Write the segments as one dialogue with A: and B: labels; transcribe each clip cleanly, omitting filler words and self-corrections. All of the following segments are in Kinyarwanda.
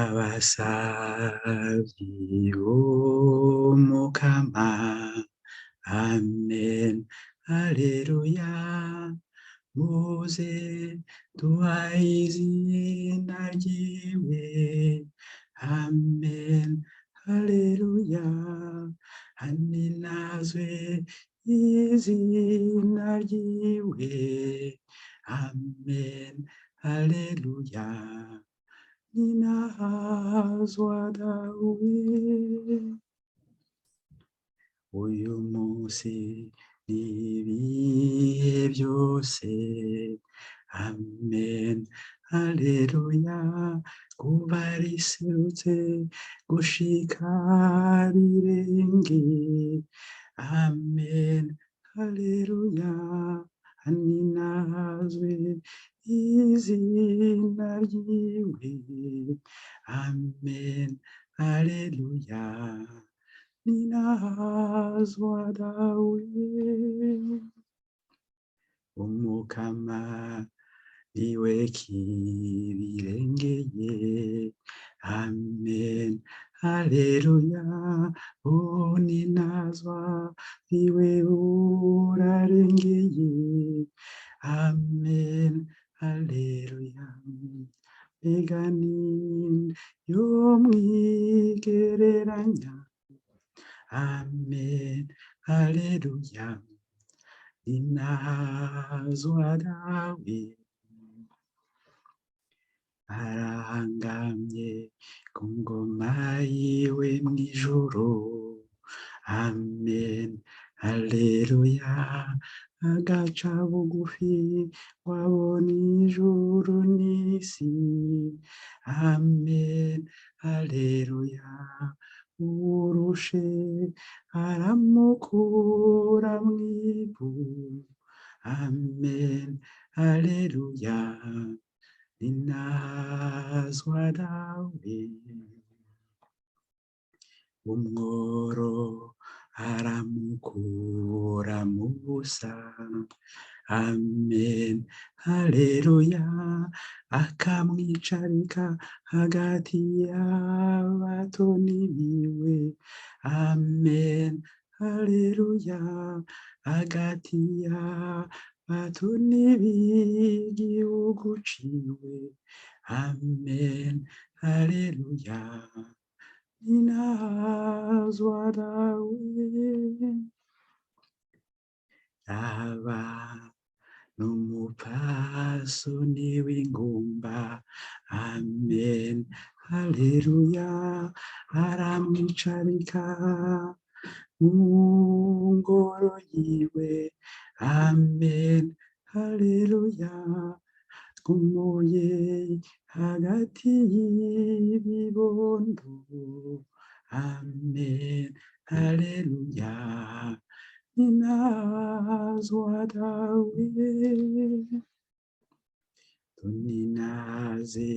A: abasavyi b'umukama. Amen, haleluya. Muze duhaye izina ryiwe. Amen, haleluya. Haninazwe izina ryiwe. Amen, haleluya. Ninahazwa dawe. Uyu munsi n'ibihe byose. Amen, haleluya. Kuva riserutse gushika rirenge. Amen, haleluya. Haninazwe izina ryiwe. Amen, haleluya. Ninahazwa dawe. Umukama niwe kibirengeye. Amen, haleluya. Ninazwa niwe urarengeye. Amen, haleluya. Mbega ninde yomwigereranya? Amen, haleluya. Ninahazwa dawe. Arahangamye ku ngoma yiwe mw'ijuru. Amen, haleluya. Agaca bugufi wabona ijuru n'isi. Amen, haleluya. Urushe aramukura mw'ivu. Amen, haleluya. Ninahazwa dawe. Umworo aramukura mu busa. Amen, haleluya. Akamwicarika hagati y'abatoni biwe. Amen, haleluya. Hagati y'abatoni b'igihugu ciwe. Amen, haleluya. Ninahazwa dawe. Aba n'umupfasoni w'ingumba. Amen, haleluya. Aramwicarika mu ngoro yiwe. Amen, haleluya. Gumuye hagati y'ibibondo. Amen, haleluya. Ninahazwa dawe. Tuninaze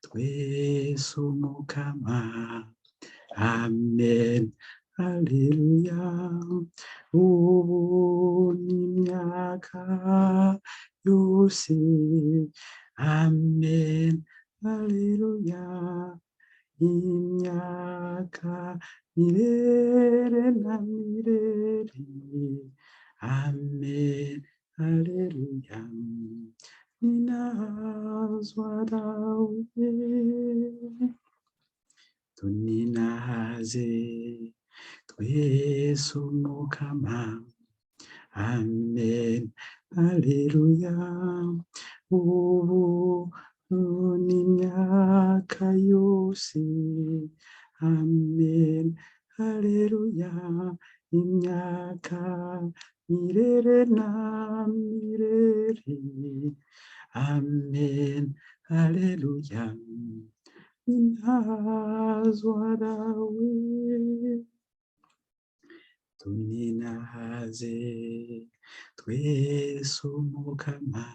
A: twese umukama. Amen, haleluya. Ubu n'imyaka yose. Amen, haleluya. Imyaka mirere na mirere. Amen, haleluya. Ninahazwa dawe. Tuninaze twese umukama. Amen, haleluya. Ubu n'imyaka yose. Amen, haleluya. Imyaka mirere na mirere. Amen, haleluya. Ninahazwa dawe. Tuninaze twese umukama.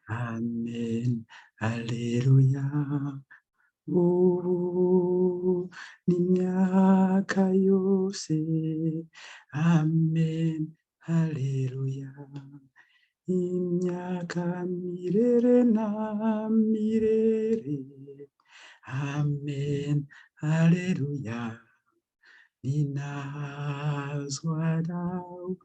A: Amen, haleluya. Ubu n'imyaka yose. Amen, haleluya. Imyaka mirere na mirere. Amen. Haleluya. Ninazwa dawe